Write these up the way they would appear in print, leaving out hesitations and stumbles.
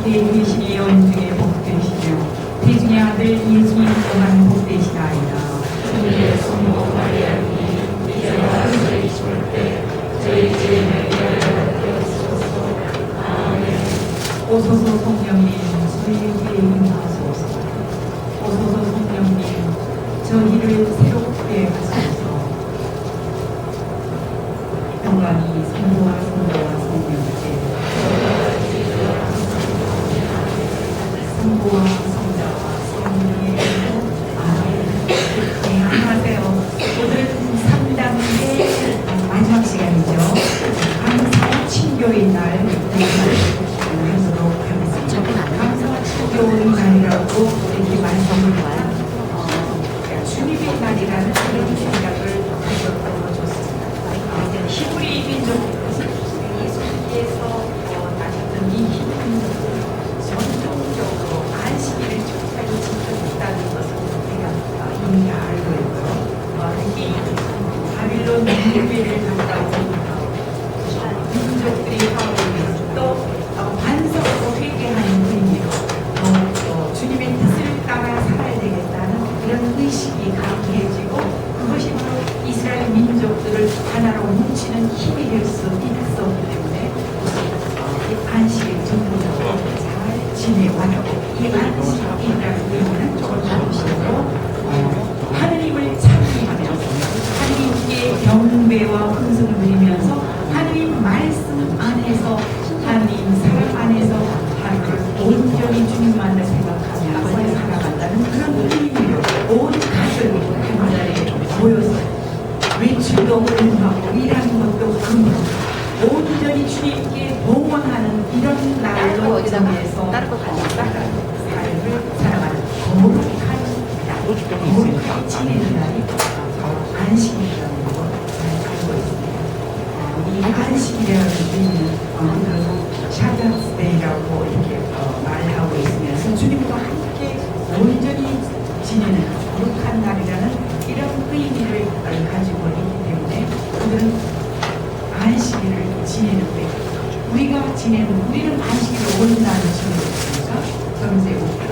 우리에 계시니 여인 중에 복되시며 태중의 아들 예수님 또한 복되시나이다. 주의 성모 마리아님 이제와 저희 죽을 때 저희 죄인을 위하여 기도하소서. 아멘. 오소서 성령님 저희에게 임하소서. 오소서 성령님 저희를 새롭게 하소서. 평강이 성부와 성자와 성령께 성부와 성자와 성령의 아멘. 네, 안녕하세요. 오늘은 3단계 마지막 시간이죠. 감사와 친교의 날 하도록 하겠습니다. 감사와 친교의 날이라고 이렇게 말씀드리면 주님의 날이라는 그런 생각을 하셨던 좋습니다. 히브리 민족 예수님께서 나셨던 이 히브리 민족은 전통적으로 안식일을 철저히 지켰다는 것을 우리가 이미 알고 있고요. 특히 바빌론 율법을 갔다 온 민족들이 하고 있는 또 반석으로 회개하는 의미로 또 주님의 뜻을 따라 살아야 되겠다는 그런 의식이 강해지고 그것이 바로 이스라엘 민족들을 하나로 뭉치는 힘이 될 수 있었기 때문에 안식일 전통적으로 잘 지내왔고 이 안식일이라는 의미는 정말로 하느님을 찬미하며 하느님께 경배와 헌성을 드리면서 하느님 말씀 안에서 하느님 사랑 안에서 하루를 온전히 주님만을 생각하며 살아간다는 그런 의미로 온 가족이 한 자리에 모여서 외출도 금하고 일하는 것도 금하고 온전히 주님께 봉헌하는 이런 날로 정해서 삶을 살아가는 거룩하게 지내는 날이 안식일이라는 걸 잘 알고 있습니다. 이 안식일이라는 의미는 샤바스데이라고 이렇게 말하고 있으면서 주님과 함께 온전히 지내는 거룩한 날이라는 이런 의미를 가지고 있기 때문에 그들은 안식일을 지내는데 우리는 안식일을 어느 날을 지내고 있습니까? 정세국은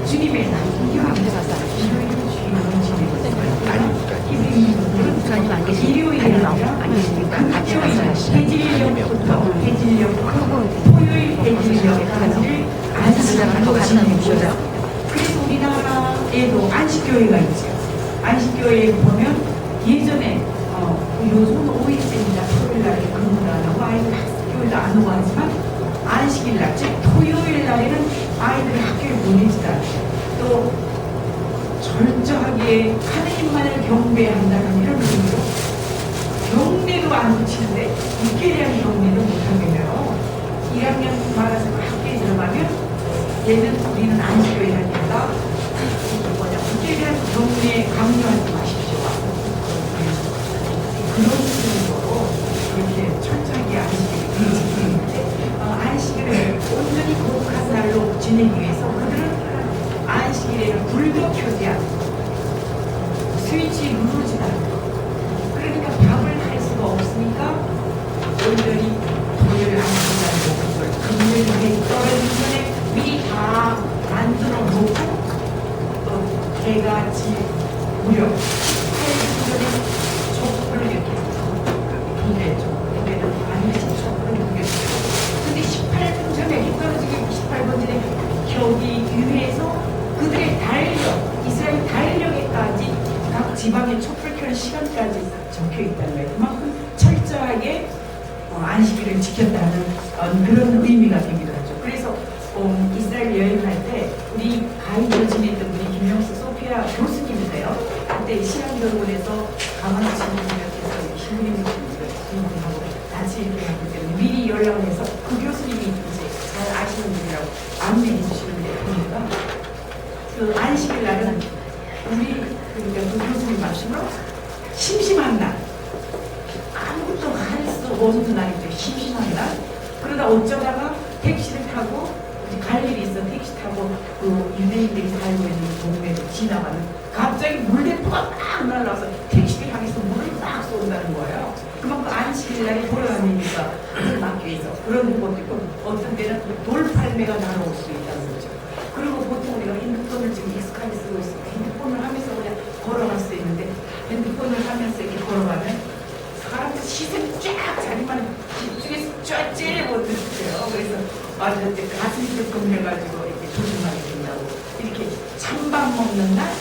주님의 날, 일요일 주일을 지내고 있습니다. 일요일이 아니라 해질녘부터 토요일 해질녘까지를 안식일로 지내고 그래서 우리나라에도 안식교회가 있죠. 안식교회에 보면 예전에 요즘은 5일째입니다. 토요일날에 근무를 안 하고 아이들 학교에도 안 오고 하지만 안식일날, 즉 토요일날에는 아이들이 학교에 보내지도 않고 또 절저하게 하느님만을 경배한다는 이런 의미로 경례도 안 붙이는데 6개월이라는 경례도 못하겠네요. 1학년 말아서 학교에 들어가면 얘는 우리는 안식교회 다니니까 6개월이라는 경례 강요하지 마십시오. 그런 식으로 이렇게 철저하게 안식일을 지키는데 안식일을 온전히 거룩한 날로 지내기 위해서 그들은 안식일에는 불도 켜지 않고 스위치 누르지 않고 그러니까 밥을 할 수가 없으니까 온전히 토요일 안식일날 먹을 금요일 해 떨어지기 전에 미리 다 만들어 놓고 또 해가 질 무렵 18분 전에 촛불을 이렇게 부대는 반드시 촛불을 부겠어요. 근데 18분 전에 해 떨어지기 18분 전에 겨우기 유해해서 그들의 달력, 이스라엘 달력에까지 각 지방의 촛불 켜는 시간까지 적혀 있다는 거예요. 그만큼 철저하게 안식일을 지켰다는 그런 의미가 되기도 하죠. 그래서 이스라엘 여행할 때 우리 가이드로 지냈던 분이 김영수 소피아 교수님이세요. 그때 신앙교원에서 가만히 지내면서 신부님하고 같이 이렇게 하기 때문에 미리 연락을 해서 그 교수님이 이제 잘 아시는 분이라고 안내해 주시는데 보니까 그 안식일 날은 우리 그러니까 그 교수님 말씀으로 심심한 날 아무것도 할 수 없는 날이죠. 심심한 날. 그러다 어쩌다가 택시를 타고 갈 일이 있어 택시 타고 그 유대인들이 살고 있는 동네를 지나가는 갑자기 물대포가 막 날라와서 택시를 향해서 물을 막 쏜다는 거예요. 그만큼 안식일 날이 돌아다니니까 막 위해서 그런 것도 있고 어떤 때는 돌팔매가 날아올 수 있다는 거죠. 그리고 보통 우리가 핸드폰을 지금 익숙하게 쓰고 있으니까 핸드폰을 하면서 그냥 걸어갈 수 있는데 핸드폰을 하면서 이렇게 걸어가면 사람들 시선이 쫙 자기만 집중해서 쫙 째려보고 있어요. 그래서 완전 가슴이 뜨끔해가지고 이렇게 조심하게 된다고. 이렇게 찬밥 먹는 날,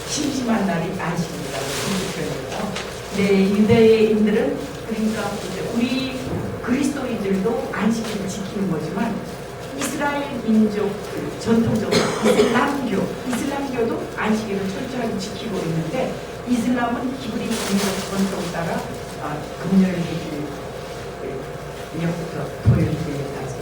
심심한 날이 안식이라고 표현해요. 네, 유대인들은 그러니까 우리 그리스도인들도 안식일을 지키는 거지만 이스라엘 민족 전통적으로 이슬람교도 안식일을 철저하게 지키고 있는데 이슬람은 히브리 민족 전통 따라 금년을 일년부터 토요일까지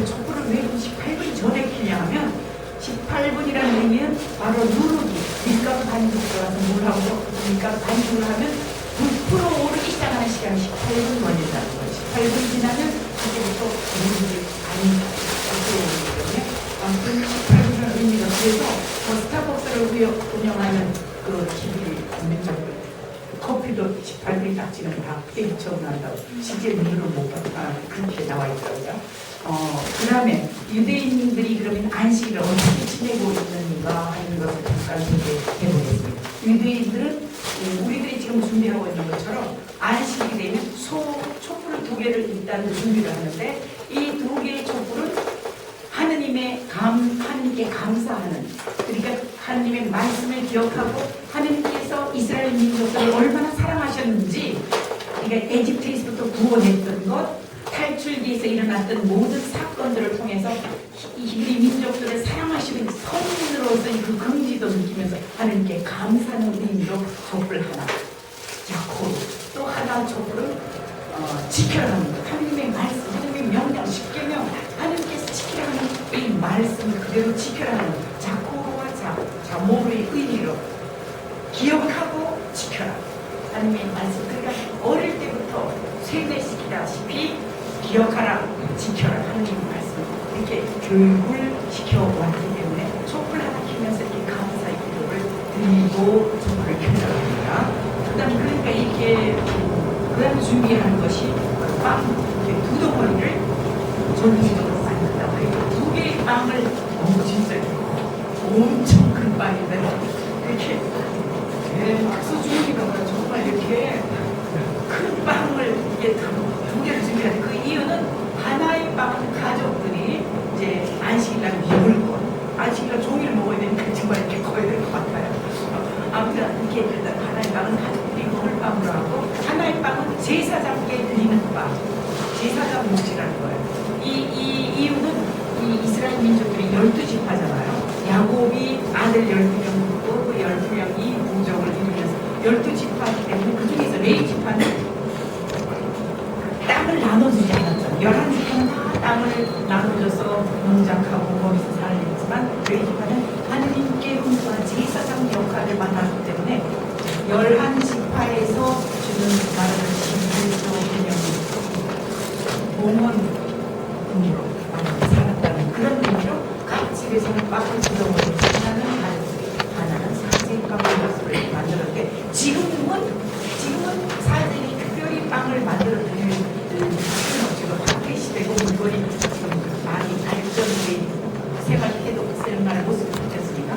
촛불을 왜 18분 전에 켜냐 하면 18분이라는 의미는 바로 누르기 밀가루 반죽 들어가서 물하고 밀가루 반죽을 하면 9% 오르기 시작하는 시간이 18분 걸린다는 거예요. 18분 지나면 그때부터 누르기 반죽 때문에 아무튼 18분이라는 의미가 그래서 스타벅스를 운영하는 그 히브리 민족 커피도 18분이 딱 지나면 다 페이처럼 난다고 실제 눈으로 못 봤다 그렇게 나와 있더라고요. 그 다음에 유대인들이 그러면 안식일을 어떻게 지내고 있는가 하는 것을 잠깐 해보겠습니다. 유대인들은 우리들이 지금 준비하고 있는 것처럼 안식일이 되면 촛불을 2개를 일단 준비를 하는데 이 2개의 촛불은 하나님께 감사하는 그러니까 하나님의 말씀을 기억하고 하나님께서 이스라엘 민족들을 얼마나 사랑하셨는지 그러니까 에집트에서부터 구원했던 것 탈출기에서 일어났던 모든 사건들을 통해서 히브리 민족들을 사랑하시는 성인으로서 그 긍지도 느끼면서 하나님께 감사하는 의미로 촛불 하나 야코브 또 하나 촛불을 지켜라 하는 것 하나님의 말씀 하나님의 명령 10계명 하나님께서 지키라 하는 이 말씀을 그대로 지켜라 하는 자코와 자모르의 의미로 기억하고 지켜라 하나님의 말씀 그러니까 어릴 때부터 세뇌시키다시피 기억하라 지켜라 하나님의 말씀 이렇게 교육을 시켜왔기 때문에 촛불 하나 켜면서 이렇게 감사의 기도를 드리고 촛불을 켜려고 합니다. 그 다음 그러니까 이렇게 그 다음에 준비하는 것이 빵 이렇게 2덩어리를 전통적으로 만든다고 해요. 2개의 빵을 진짜 엄청 큰 빵인데 이렇게 특수주의가 정말 이렇게 큰 빵을 이게 2개를 준비하는 그 이유는 하나의 빵은 가족들이 이제 안식일날 먹을 것 안식일날 종일 먹어야 되니까 정말 이렇게 커야 될 것 같아요. 아무튼 이렇게 하나의 빵은 가족들이 먹을 빵으로 하고 하나의 빵은 제사장께 드리는 빵 제사장 몫이라는 거예요. 이 이유는 이 이스라엘 민족들이 12지파잖아요. 야곱이 아들 12명 두고 그 12명이 부족을 이루면서 12지파이기 때문에 그 중에서 레위지파는 땅을 나눠주지 않았죠. 11지파는 다 땅을 나눠줘서 농작하고 거기서 살았지만 레위지파는 하느님께 헌신한 제사장 역할을 맡았기 때문에 11지파에서 주는 나라를 11조 공원으로 살았다는 그런 의미로 각 집에서는 빵을 주어먹는 하나는 하나는 사제의 빵을 만들었는데 지금은 사제들이 특별히 빵을 만들어 드릴 지금 학교 시대고 물건이 지금 많이 발전돼 생활해도 생활의 모습이 바뀌었습니다.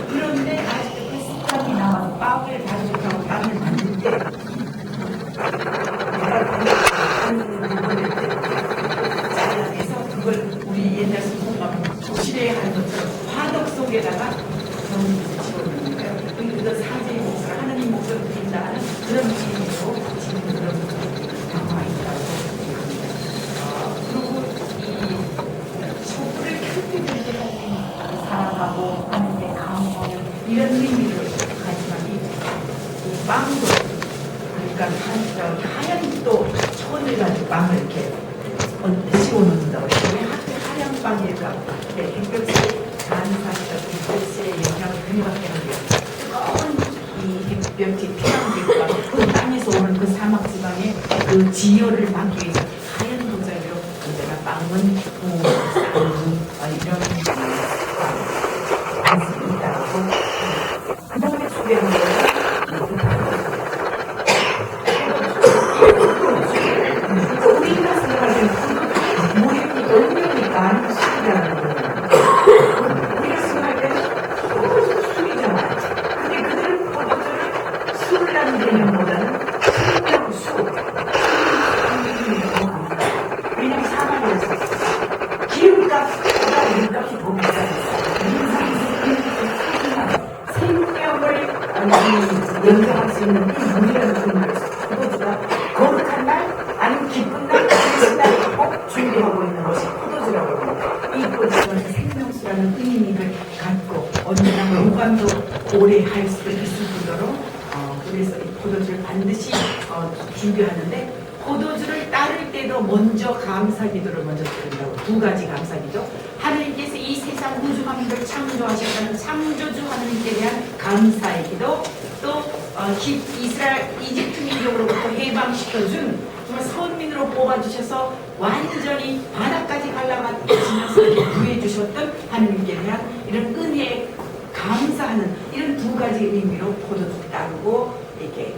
그런데 아직도 그 사람이 나와서 빵을 가져가고 빵을 만들 때 잘라내서 그걸 우리 옛날 소금밥 조실에 하는 것처럼 화덕 속에다가 정리해서 집어넣는 거예요. 그래서 사제의 목소리 하나님 목소리 드린다 하는 그런 의미로 지금 그런 나와 있다고 합니다. 그리고 이 촛불을 켤 때도 사랑하고 하는데 감사하는 이런 의미를 가지만 이 빵도 그러니까 하얀 또 천을 가지고 빵을 이렇게 씌워놓는다고 해서 왜 하필 하얀 빵일까? 햇볕이 간사시다 햇볕의 영향을 많이 받게 하고요. 뜨거운 이 햇볕이 태양빛과 그 땅에서 오는 그 사막 지방의 그 지열을 막기 위해서 하얀 도자기로 언제나 빵은 쌀 이런 맛이 있다고 그 다음에 소개하는 거는 우리나라 생각할 때는 나는 술이라는 거예요. 우리가 술할 때는 술이잖아. 근데 그들은 포도주를 술이라는 개념보다는 술이라고 술. 왜냐면 사막이었어. 기름값보다 물값이 더 비싸졌어. 생명을 연장할 수 있는 이 물이라는 그말 포도주가 거룩한 날 아니면 기쁜 날 그런 날에 꼭 준비하고 있는 것이 포도주라고 합니다. 이 포도주는 생명수라는 의미를 갖고 언제나 보관도 오래 할 수 있을 정도로 그래서 이 포도주를 반드시 준비하는데 포도주를 따를 때도 먼저 감사기도를 먼저 드린다고. 두 가지 감사기도. 하느님께서 이 세상 우주만물을 창조하셨다는 창조주 하느님께 대한 감사의 기도, 또 이스라엘 이집트 민족으로부터 해방시켜준 정말 선민으로 뽑아주셔서 완전히 바다까지 갈라가시면서 구해주셨던 하느님께 대한 이런 은혜에 감사하는 이런 두 가지 의미로 포도주를 따르고 이렇게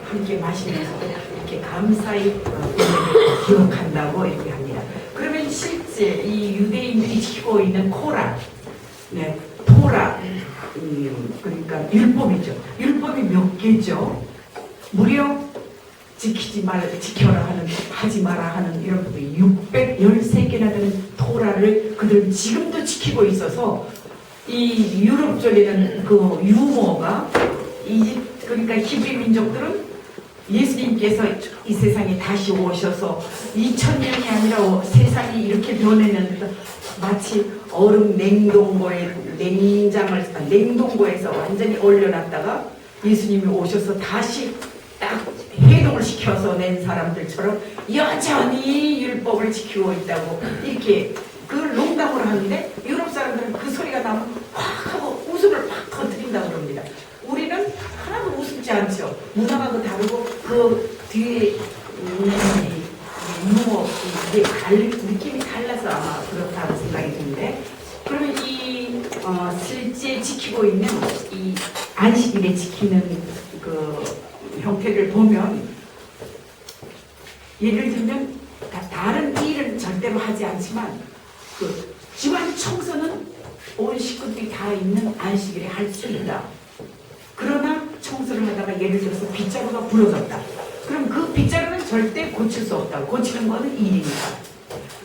함께 마시면서도 이렇게 감사의 은혜를 기억한다고 이렇게 합니다. 그러면 실제 이 유대인들이 지키고 있는 코란, 네, 토라, 그러니까 율법이죠. 율법이 몇 개죠? 무려 지켜라 하는, 하지 마라 하는 이런 부분이 613개나 되는 토라를 그들은 지금도 지키고 있어서 이 유럽 쪽에는 그 유머가 그러니까 히브리 민족들은 예수님께서 이 세상에 다시 오셔서 2000년이 아니라 세상이 이렇게 변했는데 마치 얼음 냉동고에서 완전히 얼려놨다가 예수님이 오셔서 다시 딱 해동을 시켜서 낸 사람들처럼 여전히 율법을 지키고 있다고 이렇게 그걸 농담으로 하는데 유럽 사람들은 그 소리가 나면 확 하고 웃음을 팍 터뜨린다고 그럽니다. 우리는 하나도 우습지 않죠. 문화가 다르고 그 뒤에 유머 이게 느낌이 달라서 아마 그렇다는 생각이 드는데, 그러면 이 실제 지키고 있는 이 안식일에 지키는 그 형태를 보면 예를 들면 다른 일은 절대로 하지 않지만 그 집안 청소는 온 식구들이 다 있는 안식일에 할 수 있다. 그러나 청소를 하다가 예를 들어서 빗자루가 부러졌다. 그럼 그 빗자루는 절대 고칠 수 없다. 고치는 거는 일이니까.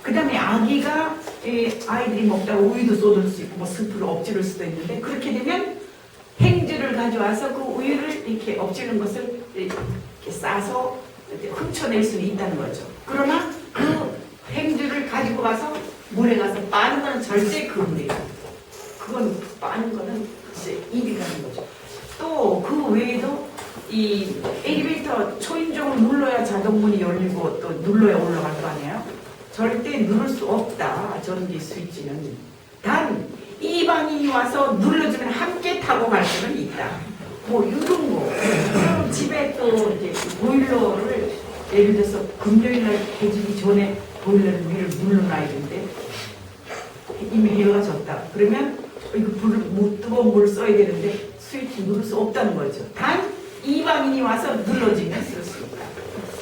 그 다음에 아이들이 먹다가 우유도 쏟을 수 있고 뭐 스프를 엎지를 수도 있는데, 그렇게 되면 행주를 가져와서 그 우유를 이렇게 엎지는 것을 이렇게 싸서 훔쳐낼 수는 있다는 거죠. 그러나 그 행주를 가지고 가서 물에 가서 빠는 건 절대 금지예요. 그건 빠는 거는 이제 일이라는 거죠. 또 그 외에도 이 엘리베이터 초인종을 눌러야 자동문이 열리고 또 눌러야 올라갈 거 아니에요? 절대 누를 수 없다. 전기 스위치는. 단 이방인이 와서 눌러주면 함께 타고 갈 수는 있다. 뭐 이런 거. 그럼 집에 또 이제 보일러를 예를 들어서 금요일날 해주기 전에 보일러를 위를 눌러놔야 되는데 이미 해가 졌다. 그러면 이거 뜨거운 물 써야 되는데 스위치 누를 수 없다는 거죠. 단 이방인이 와서 눌러주면 쓸 수 있다.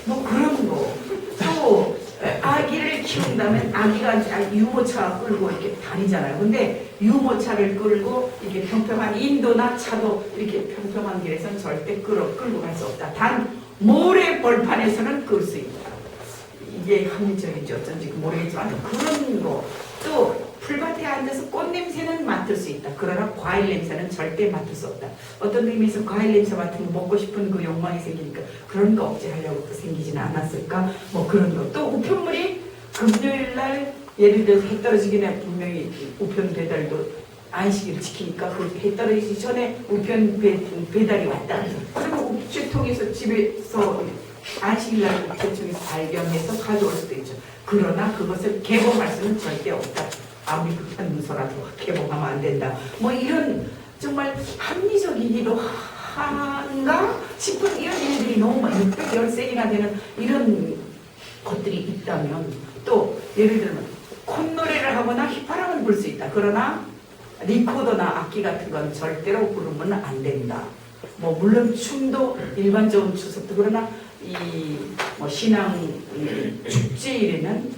뭐 그런 거. 또 아기를 키운다면 아기가 유모차 끌고 이렇게 다니잖아요. 근데 유모차를 끌고 이렇게 평평한 인도나 차도 이렇게 평평한 길에서는 절대 끌고 갈 수 없다. 단 모래 벌판에서는 끌 수 있다. 이게 합리적인지 어쩐지 모르겠지만 그런 거. 또 풀밭에 앉아서 꽃 냄새는 맡을 수 있다. 그러나 과일 냄새는 절대 맡을 수 없다. 어떤 의미에서 과일 냄새 맡은 거 먹고 싶은 그 욕망이 생기니까 그런 거 억제하려고 생기지는 않았을까? 뭐 그런 거. 또 우편물이 금요일날 예를 들어서 해 떨어지기 전에 분명히 우편 배달도 안식일을 지키니까 그 해 떨어지기 전에 우편 배달이 왔다. 그러면 우체통에서 집에서 안식일날 우체통에서 발견해서 가져올 수도 있죠. 그러나 그것을 개봉할 수는 절대 없다. 아무리 극한 문서라도 개봉하면 안 된다. 뭐 이런 정말 합리적이기도 한가 싶은 이런 일들이 너무 613이나 되는 이런 것들이 있다면, 또 예를 들면 콧노래를 하거나 휘파람을 불 수 있다. 그러나 리코더나 악기 같은 건 절대로 부르면 안 된다. 뭐 물론 춤도 일반적인 추석도 그러나 이 뭐 신앙 축제일에는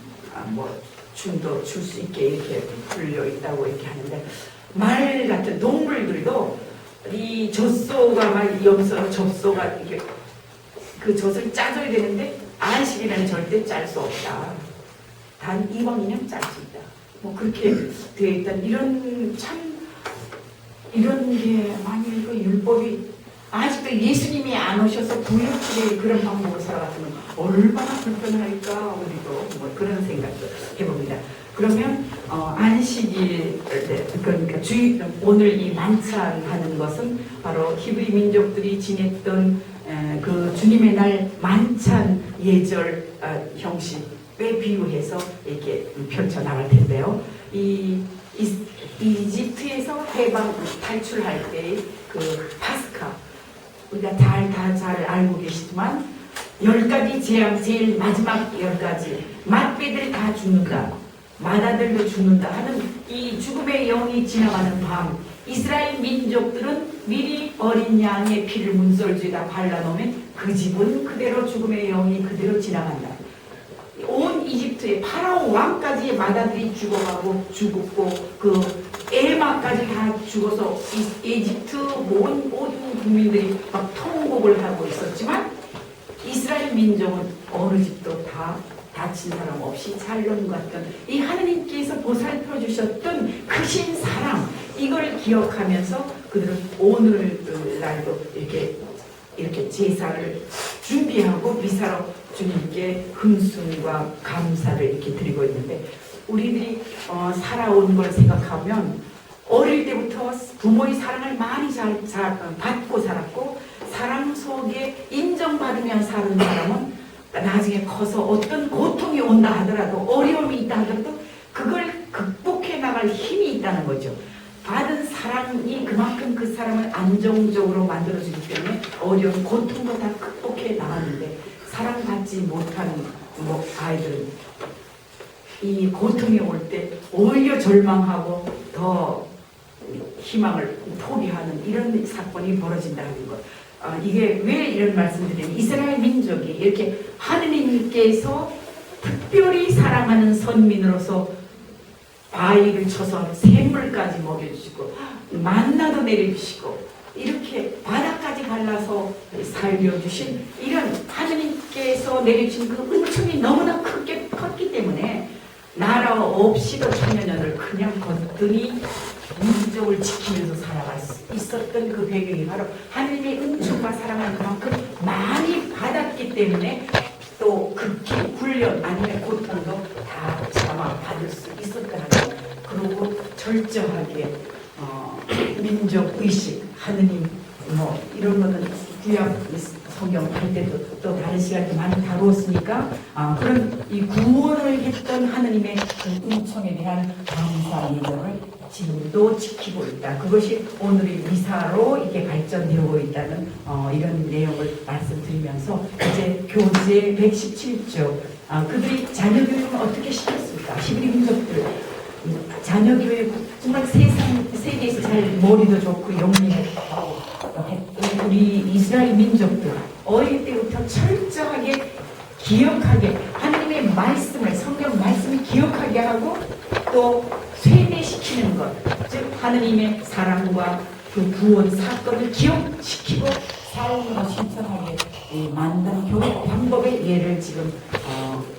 뭐 춤도 출 수 있게 이렇게 풀려 있다고 이렇게 하는데, 말 같은 동물들도 이 젖소가 막 여기서 젖소가 이렇게 그 젖을 짜줘야 되는데 안식일에는 절대 짤 수 없다. 단 이왕이면 짤 수 있다. 뭐 그렇게 되어 있던 이런 게 만일 그 율법이 아직도 예수님이 안 오셔서 부유치의 그런 방법으로 살아갔으면 얼마나 불편할까, 우리도 뭐 그런 생각도 해봅니다. 그러면 안식일, 그러니까 오늘 이 만찬하는 것은 바로 히브리 민족들이 지냈던 그 주님의 날 만찬 예절 형식에 비유해서 이렇게 펼쳐 나갈 텐데요. 이집트에서 해방 탈출할 때의 그 파스카, 우리가 다 잘 알고 계시지만 10가지 재앙, 제일 마지막 10가지 맏배들 다 죽는다, 맏아들도 죽는다 하는 이 죽음의 영이 지나가는 밤, 이스라엘 민족들은 미리 어린 양의 피를 문설주에다 발라놓으면 그 집은 그대로 죽음의 영이 그대로 지나간다. 온 이집트의 파라오 왕까지 맏아들이 죽었고 그 에마까지 다 죽어서 이집트 모든 국민들이 막 통곡을 하고 있었지만 이스라엘 민족은 어느 집도 다 다친 사람 없이 잘 넘어갔던 이 하느님께서 보살펴 주셨던 크신 사랑, 이걸 기억하면서 그들은 오늘날도 이렇게 제사를 준비하고 미사로 주님께 흥순과 감사를 이렇게 드리고 있는데, 우리들이 살아온 걸 생각하면 어릴 때부터 부모의 사랑을 많이 잘 받고 살았고, 사랑 속에 인정받으며 사는 사람은 나중에 커서 어떤 고통이 온다 하더라도, 어려움이 있다 하더라도 그걸 극복해 나갈 힘이 있다는 거죠. 받은 사랑이 그만큼 그 사람을 안정적으로 만들어주기 때문에 어려운 고통도 다 극복해 나가는데, 사랑받지 못하는 아이들은 이 고통이 올 때 오히려 절망하고 더 희망을 포기하는 이런 사건이 벌어진다는 것. 이게 왜 이런 말씀드리냐면, 이스라엘 민족이 이렇게 하느님께서 특별히 사랑하는 선민으로서 바위를 쳐서 샘물까지 먹여주시고 만나도 내려주시고 이렇게 바다까지 갈라서 살려주신 이런 하느님께서 내려주신 그 은총이 너무나 컸기 때문에 나라 없이도 천년을 그냥 거뜬히 민족을 지키면서 살아갈 수 있었던 그 배경이 바로 하느님의 은총과 사랑을 그만큼 많이 받았기 때문에, 또 극히 훈련 아니면 고통도 다 참아 받을 수 있었다는 것. 그리고 철저하게 민족의식, 하느님 이런 거는 구약 성경 할 때도 또 다른 시간에 많이 다루었으니까 그런 이 구원을 했던 하느님의 그 은총에 대한 감사 예정을 지금도 지키고 있다. 그것이 오늘의 미사로 이게 발전되고 있다는 이런 내용을 말씀드리면서, 이제 교재 117조 그들이 자녀교육은 어떻게 시켰습니까? 히브리 민족들 자녀교육 정말 세계에서 잘 머리도 좋고 영리하고 우리 이스라엘 민족들 어릴 때부터 철저하게 기억하게 하나님의 말씀을, 성경 말씀을 기억하게 하고 또 세뇌시키는 것, 즉 하나님의 사랑과 그 구원 사건을 기억시키고 삶으로 실천하게 만든 교육 방법의 예를 지금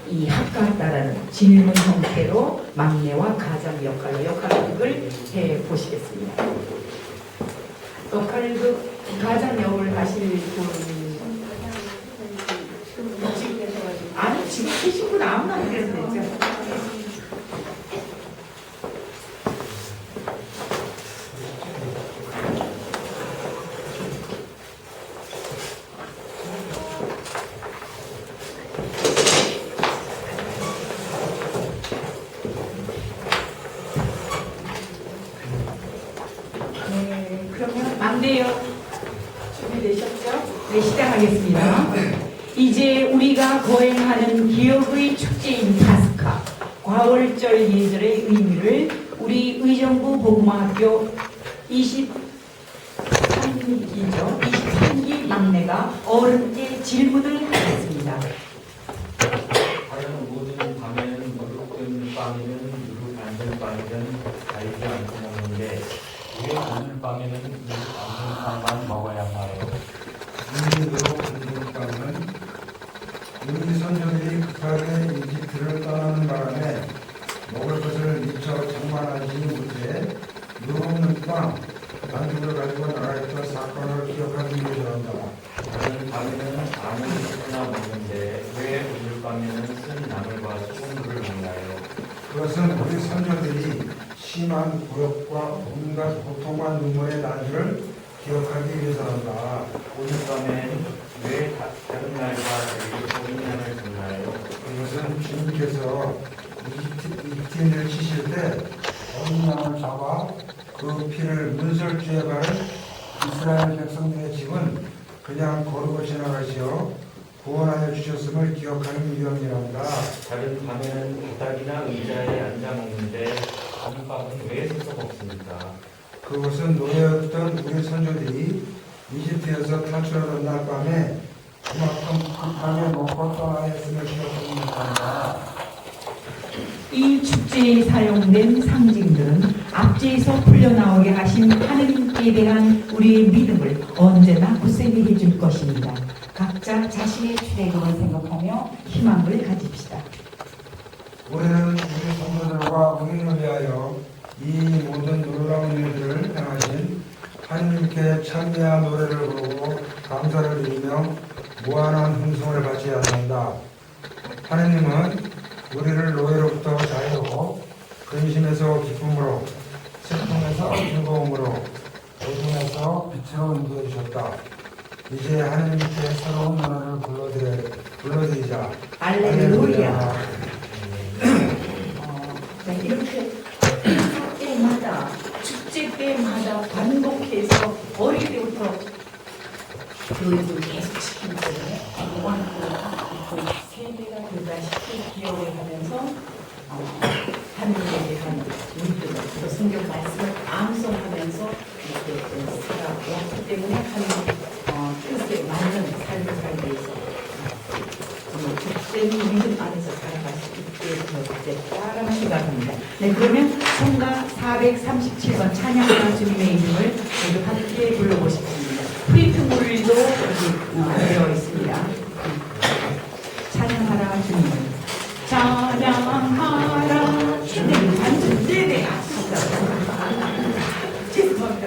이 학과다라는 질문 형태로 막내와 가장 역할극을 해보시겠습니다. 역할극 가장 역을 하실 분, 아니 지금 계신 분 아무나 그래도 되죠. 그러면 막내역 준비되셨죠? 네, 시작하겠습니다. 이제 우리가 거행하는 기억의 축제인 파스카, 과월절 예절의 의미를 우리 의정부 복음학교 23기 막내가 어른께 질문을 하겠습니다. 과연 모든 밤에는 거룩된 빵이며 밤에는 이 안전빵만 먹어야 하여 우리도 공동방은 우리 선조들이 급하게 이집트를 떠나는 바람에 먹을 것을 미처 장만하지 못해 유없는 빵, 반죽을 가지고 나가했던 사건을 기억하기 위해서란다. 다른 밤에는 아무것이나 먹는데 왜 오늘 밤에는 쓴 나물과 소금물을 먹나요? 그것은 우리 선조들이 심한 고역과 온갖 고통과 눈물의 난주를 기억하기 위해서란다. 오늘 밤엔 왜 다른 날과 달리 어린 양을 줬나요? 이것은 주님께서 이집트인을 치실 때 어린 양을 잡아 그 피를 문설주에 바른 이스라엘 백성들의 집은 그냥 거르고 지나가시어 구원하여 주셨음을 기억하는 유형이란다. 다른 밤에는 바닥이나 의자에 앉아 먹는데 오늘 밤은 왜 서서 먹습니까? 그것은 노예였던 우리 선조들이 이집트에서 탈출하던 날 밤에 그만큼 급하게 먹고 떠나야 했음을 기억하는 것입니다. 이 축제에 사용된 상징들은 앞뒤에서 풀려나오게 하신 하느님께 대한 우리의 믿음을 언제나 굳세게 해줄 것입니다. 각자 자신의 출애굽을 생각하며 희망을 가집시다. 우리는 우리 성도들과 우리를 위하여 이 모든 놀라운 일들을 행하신 하느님께 찬미한 노래를 부르고 감사를 드리며 무한한 hun성을 받지 않는다. 하느님은 우리를 노예로부터 자유로 근심에서 기쁨으로 슬픔에서 즐거움으로 어둠에서 빛으로 인도해 주셨다. 이제 하느님께 새로운 노래를 불러드리자. 알렐루야. 이렇게 때마다 축제 때마다 반복해서 어릴 때부터 교육을 계속 시키기 때문에 오늘 세대가 되다시피 기억을 하면서 하느님에 대한 믿음, 또 성경 말씀을 암송하면서 이렇게 살아왔기 때문에 하나님 뜻에 맞는 삶을 살기 위해서 주된 믿음 안에서 살아갈 수 있게 되었다라는 생각합니다. 네, 그러면 성가 437번 찬양하라 주님의 이름을 모두 함께 불러보시겠습니다. 프리트물도 여기 되어 있습니다. 찬양하라 주님을 찬양하라 주님을 완전 네네 죄송합니다.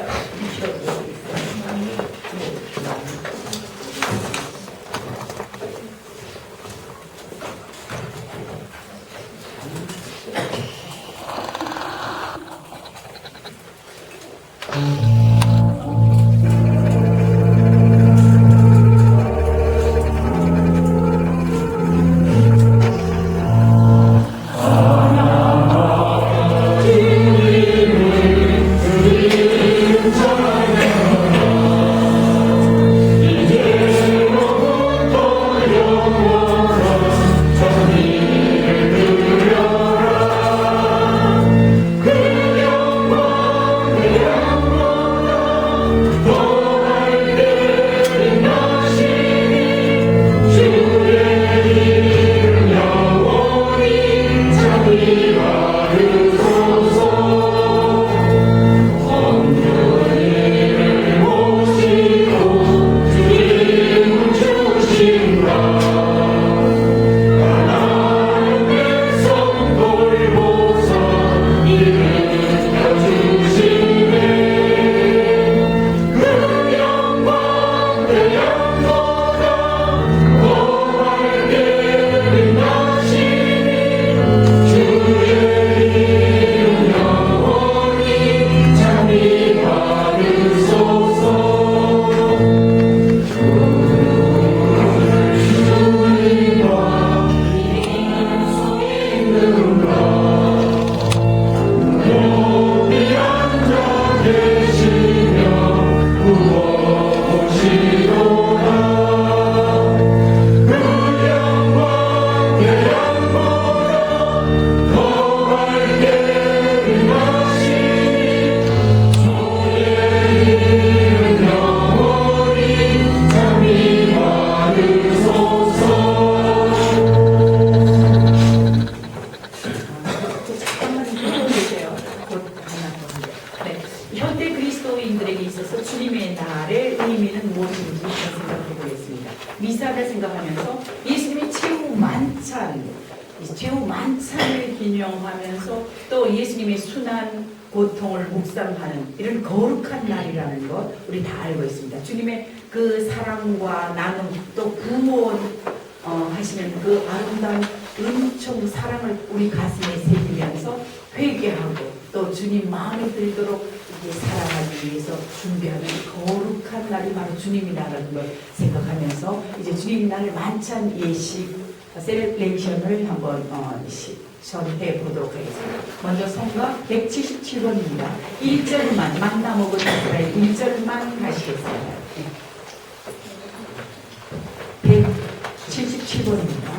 주님의 날의 의미는 무엇인지 생각해 보겠습니다. 미사를 생각하면서 예수님의 최후 만찬, 이 최후 만찬을 기념하면서 또 예수님의 순환 고통을 묵상하는 이런 거룩한 날이라는 것 우리 다 알고 있습니다. 주님의 그 사랑과 나눔 또 구원 하시는 그 아름다운 은총 사랑을 우리 가슴에 새기면서 회개하고 또 주님 마음에 들도록 이렇게 살아가기 위해서 준비하는 거룩한 날이 바로 주님의 날이라는 걸 생각하면서 이제 주님의 날 만찬 예식 셀레브레이션을 한번 시전해 보도록 하겠습니다. 먼저 성가 177번입니다. 1절만 만나 먹은 이스라엘 1절만 하시겠습니다. 177번입니다.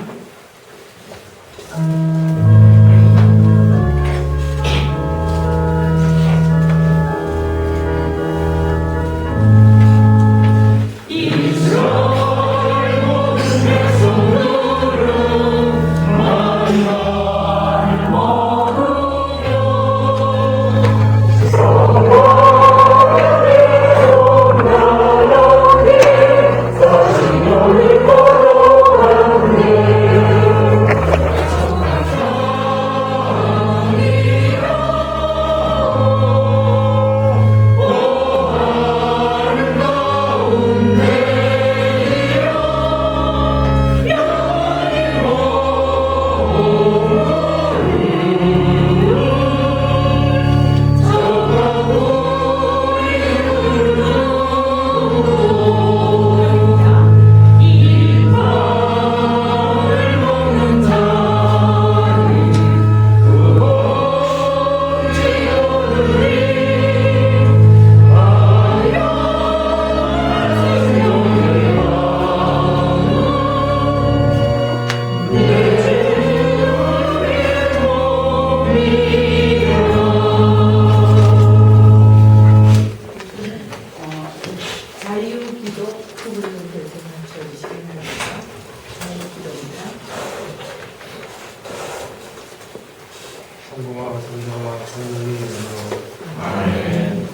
성부와 성자와 성령의 이름으로 아멘.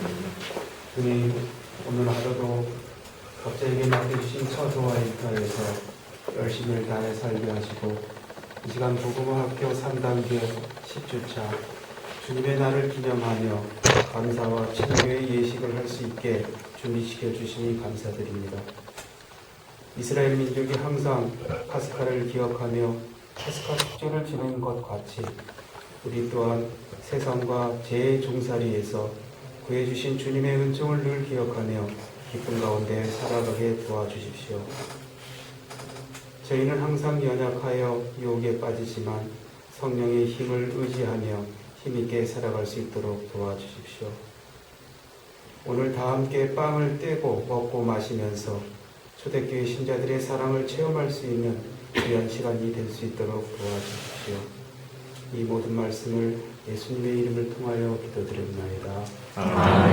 주님, 오늘 하루도 각자에게 맡겨주신 처소와 일터에서 열심을 다해 살게 하시고 이 시간 복음화 학교 3단계 10주차 주님의 날을 기념하며 감사와 친교의 예식을 할 수 있게 준비시켜 주시니 감사드립니다. 이스라엘 민족이 항상 파스카를 기억하며 파스카 축제를 지내는 것 같이 우리 또한 세상과 죄의 종살이에서 구해주신 주님의 은총을 늘 기억하며 기쁨 가운데 살아가게 도와주십시오. 저희는 항상 연약하여 유혹에 빠지지만 성령의 힘을 의지하며 힘있게 살아갈 수 있도록 도와주십시오. 오늘 다 함께 빵을 떼고 먹고 마시면서 초대교회 신자들의 사랑을 체험할 수 있는 귀한 시간이 될 수 있도록 도와주십시오. 이 모든 말씀을 예수님의 이름을 통하여 기도드립니다. 아멘.